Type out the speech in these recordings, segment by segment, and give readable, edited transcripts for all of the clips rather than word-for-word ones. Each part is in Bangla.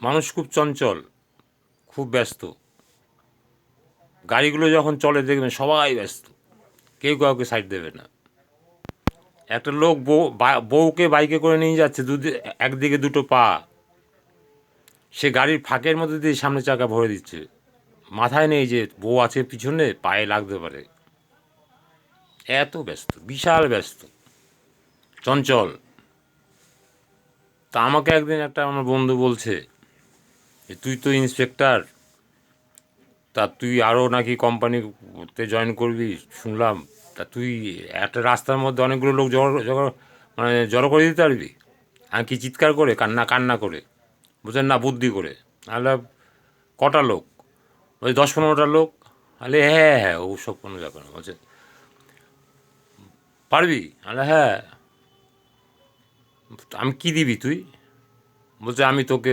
মানুষ খুব চঞ্চল, খুব ব্যস্ত। গাড়িগুলো যখন চলে দেখবেন সবাই ব্যস্ত, কেউ কাউকে সাইড দেবে না। একটা লোক বউকে বাইকে করে নিয়ে যাচ্ছে, একদিকে দুটো পা, সে গাড়ির ফাঁকের মধ্যে দিয়ে সামনে চাকা ভরে দিচ্ছে, মাথায় নেই যে বউ আছে পিছনে, পায়ে লাগতে পারে। এত ব্যস্ত, বিশাল ব্যস্ত, চঞ্চল। তা আমাকে একদিন একটা আমার বন্ধু বলছে যে তুই তো ইন্সপেক্টর, তা তুই আরও নাকি কোম্পানিতে জয়েন করবি শুনলাম, তা তুই একটা রাস্তার মধ্যে অনেকগুলো লোক জড়ো করে দিতে পারবি? আমি কি চিৎকার করে, কান্না কান্না করে? বুঝলেন না, বুদ্ধি করে। তাহলে কটা লোক? ওই 10-15টা লোক। তাহলে হ্যাঁ হ্যাঁ, ওসব কোনো ব্যাপার না। বলছে পারবি? তাহলে হ্যাঁ। আমি কি দিবি তুই? বলছে আমি তোকে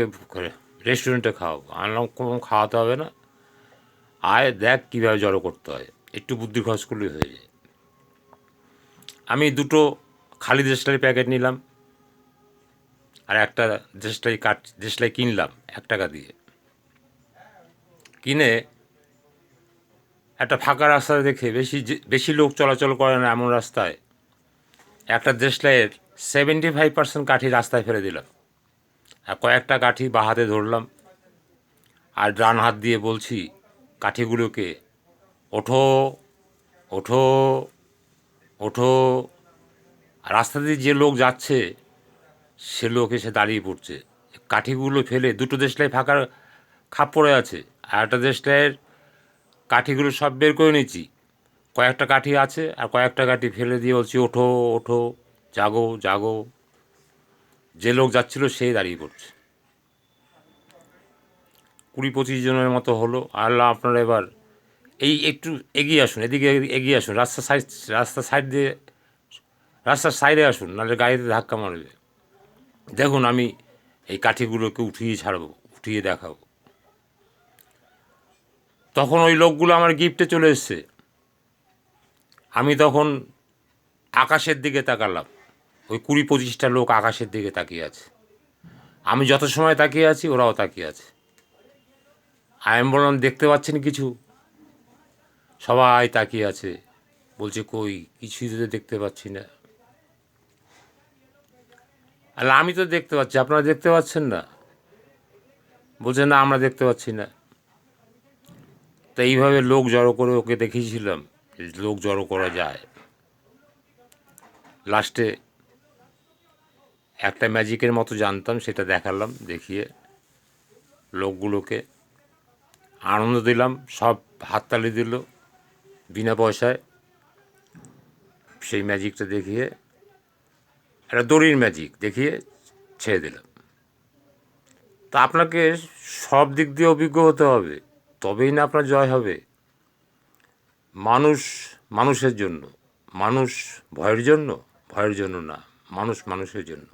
রেস্টুরেন্টে খাওয়াবো। আনলাম কোনো খাওয়াতে হবে না, আয় দেখ কীভাবে জড়ো করতে হয়, একটু বুদ্ধি খরচ করলেই হয়ে যায়। আমি দুটো খালি দেশলাই প্যাকেট নিলাম, আর একটা দেশলাই কিনলাম 1 টাকা দিয়ে। কিনে একটা ফাঁকা রাস্তা দেখে, বেশি লোক চলাচল করে না এমন রাস্তায়, একটা দেশলাইয়ের 75% কাঠি রাস্তায় ফেলে দিলাম, আর কয়েকটা কাঠি বাঁ হাতে ধরলাম, আর ডান হাত দিয়ে বলছি কাঠিগুলোকে, ওঠো ওঠো ওঠো। রাস্তা দিয়ে যে লোক যাচ্ছে সে লোক এসে দাঁড়িয়ে পড়ছে, কাঠিগুলো ফেলে। দুটো দেশলাই ফাঁকা খাপ পড়ে আছে, আর একটা দেশলাইয়ের কাঠিগুলো সব বের করে নিচ্ছি, কয়েকটা কাঠি আছে, আর কয়েকটা কাঠি ফেলে দিয়ে বলছি ওঠো ওঠো, জাগো জাগো। যে লোক যাচ্ছিল সেই দাঁড়িয়ে পড়ছে। 20-25 জনের মতো হলো। আল্লাহ, আপনারা এবার এই একটু এগিয়ে আসুন, এদিকে এগিয়ে আসুন, রাস্তার সাইডে আসুন, নাহলে গাড়িতে ধাক্কা মারবে। দেখুন আমি এই কাঠিগুলোকে উঠিয়ে ছাড়বো, উঠিয়ে দেখাবো। তখন ওই লোকগুলো আমার গিফটে চলে এসছে। আমি তখন আকাশের দিকে তাকালাম, ওই 20-25টা লোক আকাশের দিকে তাকিয়ে আছে। আমি যত সময় তাকিয়ে আছি ওরাও তাকিয়ে আছে। আমি বললাম দেখতে পাচ্ছেন কিছু? সবাই তাকিয়ে আছে, বলছে কই, কিছুই তো দেখতে পাচ্ছি না। আর আমি তো দেখতে পাচ্ছি, আপনারা দেখতে পাচ্ছেন না? বলছে না, আমরা দেখতে পাচ্ছি না। তো এইভাবে লোক জড়ো করে ওকে দেখিয়েছিলাম লোক জড়ো করা যায়। লাস্টে একটা ম্যাজিকের মতো জানতাম, সেটা দেখালাম, দেখিয়ে লোকগুলোকে আনন্দ দিলাম, সব হাততালি দিল বিনা পয়সায়। সেই ম্যাজিকটা দেখিয়ে, একটা দড়ির ম্যাজিক দেখিয়ে ছেড়ে দিলাম। তা আপনাকে সব দিক দিয়ে অভিজ্ঞ হতে হবে, তবেই না আপনার জয় হবে। মানুষ মানুষের জন্য, মানুষ ভয়ের জন্য, ভয়ের জন্য না, মানুষ মানুষের জন্য।